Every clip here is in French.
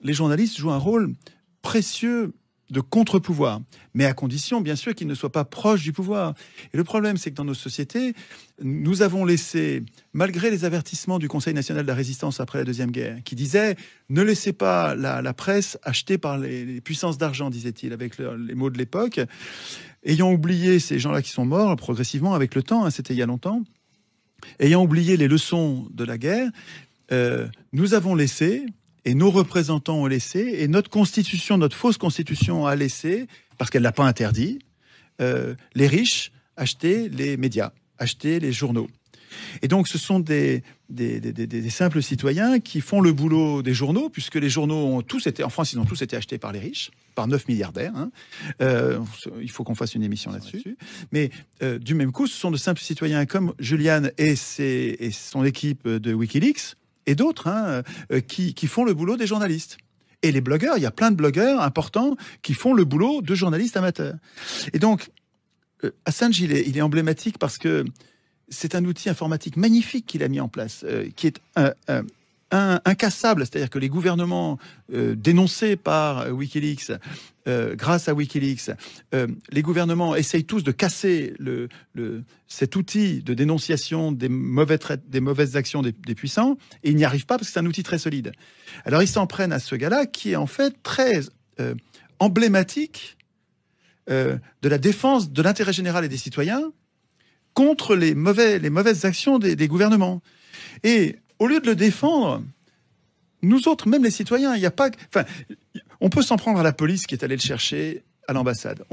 les journalistes jouent un rôle précieux de contre-pouvoir, mais à condition, bien sûr, qu'ils ne soient pas proches du pouvoir. Et le problème, c'est que dans nos sociétés, nous avons laissé, malgré les avertissements du Conseil national de la résistance après la Deuxième Guerre, qui disait « Ne laissez pas la presse achetée par les puissances d'argent », disait-il, avec les mots de l'époque, ayant oublié ces gens-là qui sont morts progressivement avec le temps, hein, c'était il y a longtemps, ayant oublié les leçons de la guerre, nous avons laissé... Et nos représentants ont laissé, et notre constitution, notre fausse constitution a laissé, parce qu'elle ne l'a pas interdit, les riches acheter les médias, acheter les journaux. Et donc ce sont des simples citoyens qui font le boulot des journaux, puisque les journaux ont tous été, en France, ils ont tous été achetés par les riches, par 9 milliardaires. Hein. Il faut qu'on fasse une émission là-dessus. Mais du même coup, ce sont de simples citoyens comme Julian et son équipe de Wikileaks, et d'autres qui font le boulot des journalistes. Et les blogueurs, il y a plein de blogueurs importants qui font le boulot de journalistes amateurs. Et donc, Assange, il est emblématique parce que c'est un outil informatique magnifique qu'il a mis en place, qui est incassable. C'est-à-dire que les gouvernements dénoncés par Wikileaks, grâce à Wikileaks, les gouvernements essayent tous de casser cet outil de dénonciation des mauvaises actions des puissants, et ils n'y arrivent pas parce que c'est un outil très solide. Alors ils s'en prennent à ce gars-là qui est en fait très emblématique de la défense de l'intérêt général et des citoyens contre les mauvaises actions des gouvernements. Et au lieu de le défendre, nous autres, même les citoyens, il n'y a pas... Enfin, on peut s'en prendre à la police qui est allée le chercher à l'ambassade.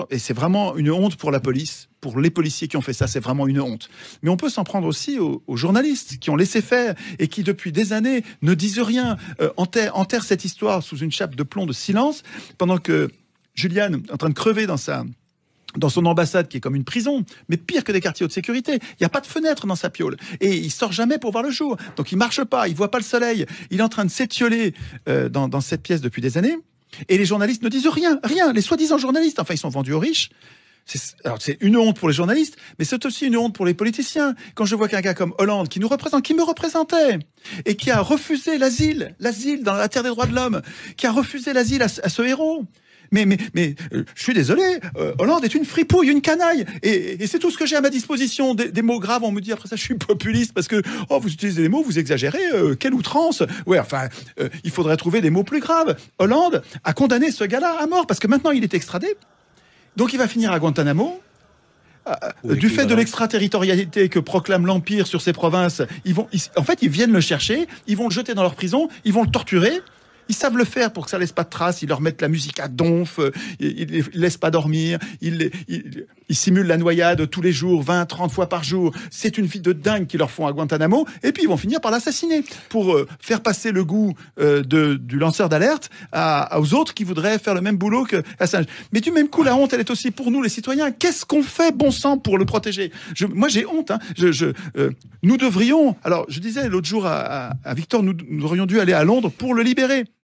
Et c'est vraiment une honte pour la police, pour les policiers qui ont fait ça, c'est vraiment une honte. Mais on peut s'en prendre aussi aux journalistes qui ont laissé faire et qui, depuis des années, ne disent rien, enterrent cette histoire sous une chape de plomb de silence, pendant que Julian est en train de crever dans son ambassade qui est comme une prison, mais pire que des quartiers haute sécurité. Il n'y a pas de fenêtre dans sa piole. Et il sort jamais pour voir le jour. Donc il marche pas, il voit pas le soleil. Il est en train de s'étioler dans cette pièce depuis des années. Et les journalistes ne disent rien. Les soi-disant journalistes, enfin ils sont vendus aux riches. Alors c'est une honte pour les journalistes, mais c'est aussi une honte pour les politiciens. Quand je vois qu'un gars comme Hollande, qui me représentait, et qui a refusé l'asile dans la terre des droits de l'homme, qui a refusé l'asile à ce héros. Mais je suis désolé, Hollande est une fripouille, une canaille, et c'est tout ce que j'ai à ma disposition. Des mots graves, on me dit après ça, je suis populiste parce que vous utilisez des mots, vous exagérez, quelle outrance. Ouais, enfin, il faudrait trouver des mots plus graves. Hollande a condamné ce gars-là à mort parce que maintenant il est extradé, donc il va finir à Guantanamo. Du fait de l'extraterritorialité que proclame l'Empire sur ces provinces, en fait, ils viennent le chercher, ils vont le jeter dans leur prison, ils vont le torturer. Ils savent le faire pour que ça laisse pas de traces. Ils leur mettent la musique à donf, ils les laissent pas dormir, ils simulent la noyade tous les jours, 20, 30 fois par jour. C'est une vie de dingue qu'ils leur font à Guantanamo. Et puis ils vont finir par l'assassiner pour faire passer le goût du lanceur d'alerte aux autres qui voudraient faire le même boulot que Assange. Mais du même coup, la honte, elle est aussi pour nous, les citoyens. Qu'est-ce qu'on fait, bon sang, pour le protéger? Moi, j'ai honte. Hein. Nous devrions... Alors, je disais l'autre jour à Victor, nous aurions dû aller à Londres pour le libérer.